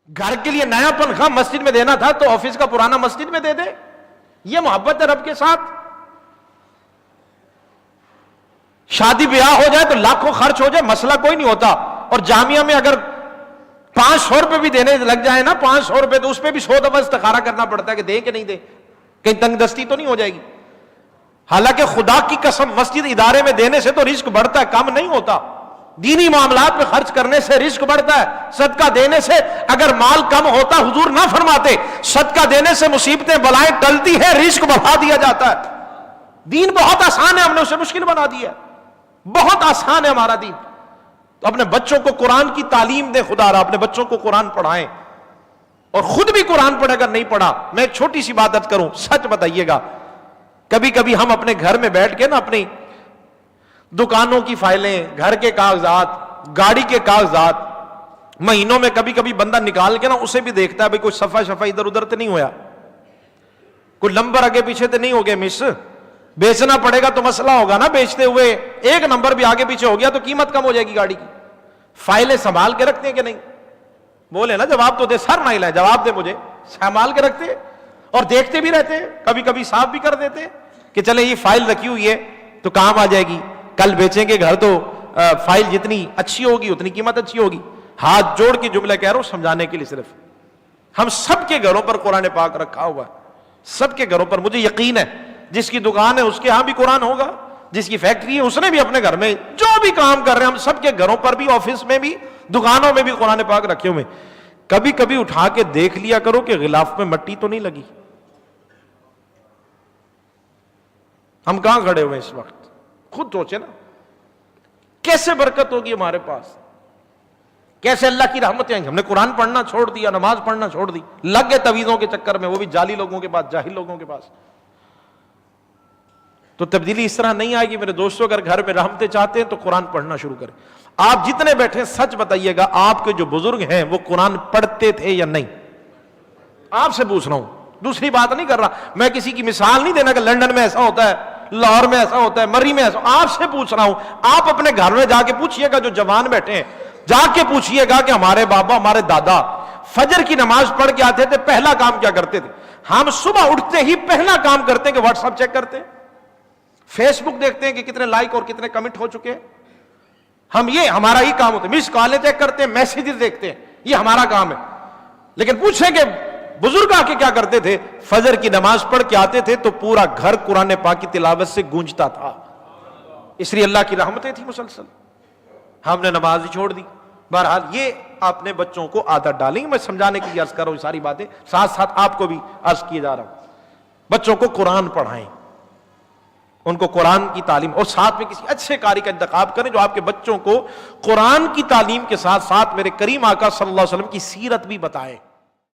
گھر کے لیے نیا پن خواہ مسجد میں دینا تھا تو آفس کا پرانا مسجد میں دے دے. یہ محبت ہے رب کے ساتھ. شادی بیاہ ہو جائے تو لاکھوں خرچ ہو جائے مسئلہ کوئی نہیں ہوتا, اور جامعہ میں اگر 500 روپے بھی دینے لگ جائے نا, 500 روپے, تو اس پہ بھی 100 دفعہ استخارہ کرنا پڑتا ہے کہ دیں کہ نہیں دیں, کہیں تنگ دستی تو نہیں ہو جائے گی. حالانکہ خدا کی قسم مسجد ادارے میں دینے سے تو رزق بڑھتا ہے, کم نہیں ہوتا. دینی معاملات میں خرچ کرنے سے رزق بڑھتا ہے. صدقہ دینے سے اگر مال کم ہوتا حضور نہ فرماتے صدقہ دینے سے مصیبتیں بلائیں ٹلتی ہے, رزق بڑھا دیا جاتا ہے. دین بہت آسان ہے, ہم نے اسے مشکل بنا دیا ہے. بہت آسان ہے ہمارا دین. تو اپنے بچوں کو قرآن کی تعلیم دیں, خدا رہا اپنے بچوں کو قرآن پڑھائیں, اور خود بھی قرآن پڑھے اگر نہیں پڑھا. میں ایک چھوٹی سی بات عرض کروں, سچ بتائیے گا, کبھی کبھی ہم اپنے گھر میں بیٹھ کے نا اپنی دکانوں کی فائلیں, گھر کے کاغذات, گاڑی کے کاغذات, مہینوں میں کبھی کبھی بندہ نکال کے نا اسے بھی دیکھتا ہے بھئی کوئی صفحہ ادھر ادھر تو نہیں ہویا, کوئی نمبر آگے پیچھے تو نہیں ہو گئے مس. بیچنا پڑے گا تو مسئلہ ہوگا نا, بیچتے ہوئے ایک نمبر بھی آگے پیچھے ہو گیا تو قیمت کم ہو جائے گی گاڑی کی. فائلیں سنبھال کے رکھتے ہیں کہ نہیں؟ بولے نا جواب تو دے, سر نہیں لائے جواب دے مجھے. سنبھال کے رکھتے اور دیکھتے بھی رہتے, کبھی کبھی صاف بھی کر دیتے کہ چلے یہ فائل رکھی ہوئی ہے تو کام آ جائے گی, کل بیچیں گے گھر تو فائل جتنی اچھی ہوگی اتنی قیمت اچھی ہوگی. ہاتھ جوڑ کے جملہ کہہ رہا ہوں سمجھانے کے لیے صرف. ہم سب کے گھروں پر قرآن پاک رکھا ہوا ہے, سب کے گھروں پر. مجھے یقین ہے جس کی دکان ہے اس کے ہاں بھی قرآن ہوگا, جس کی فیکٹری ہے اس نے بھی اپنے گھر میں, جو بھی کام کر رہے ہیں ہم سب کے گھروں پر بھی, آفس میں بھی, دکانوں میں بھی قرآن پاک رکھے ہوئے. کبھی کبھی اٹھا کے دیکھ لیا کرو کہ غلاف میں مٹی تو نہیں لگی. ہم کہاں کھڑے ہوئے اس وقت, خود سوچے نا کیسے برکت ہوگی ہمارے پاس, کیسے اللہ کی رحمتیں آئیں گی. ہم نے قرآن پڑھنا چھوڑ دیا, نماز پڑھنا چھوڑ دی, لگ گئے تعویذوں کے چکر میں, وہ بھی جعلی لوگوں کے پاس, جاہل لوگوں کے پاس. تو تبدیلی اس طرح نہیں آئے گی. میرے دوستوں اگر گھر میں رحمتیں چاہتے ہیں تو قرآن پڑھنا شروع کریں. آپ جتنے بیٹھے سچ بتائیے گا, آپ کے جو بزرگ ہیں وہ قرآن پڑھتے تھے یا نہیں؟ آپ سے پوچھ رہا ہوں, دوسری بات نہیں کر رہا. میں کسی کی مثال نہیں دینا کہ لندن میں ایسا ہوتا ہے, لاہور میں ایسا ہوتا ہے, مری میں ایسا. آپ سے پوچھ رہا ہوں, آپ اپنے گھر میں جا کے پوچھئے گا, جو جوان بیٹھے ہیں جا کے پوچھئے گا کہ ہمارے بابا ہمارے دادا فجر کی نماز پڑھ کے آتے تھے, پہلا کام کیا کرتے تھے؟ ہم صبح اٹھتے ہی پہلا کام کرتے ہیں کہ واٹس ایپ چیک کرتے ہیں, فیس بک دیکھتے ہیں کہ کتنے لائک اور کتنے کمنٹ ہو چکے ہیں. ہم یہ ہمارا ہی کام ہوتا ہے. مس کالیں چیک کرتے ہیں, میسیجز دیکھتے ہیں, یہ ہمارا کام ہے. لیکن پوچھیں کہ بزرگ آ کے کیا کرتے تھے؟ فجر کی نماز پڑھ کے آتے تھے تو پورا گھر قرآن پاک کی تلاوت سے گونجتا تھا. اس لیے اللہ کی رحمتیں تھیں مسلسل. ہم نے نماز ہی چھوڑ دی. بہرحال یہ اپنے بچوں کو عادت ڈالیں. میں سمجھانے کے لیے عرض کر رہا ہوں ساری باتیں, ساتھ ساتھ آپ کو بھی عرض کیے جا رہا ہوں. بچوں کو قرآن پڑھائیں, ان کو قرآن کی تعلیم, اور ساتھ میں کسی اچھے قاری کا انتخاب کریں جو آپ کے بچوں کو قرآن کی تعلیم کے ساتھ ساتھ میرے کریم آقا صلی اللہ علیہ وسلم کی سیرت بھی بتائے.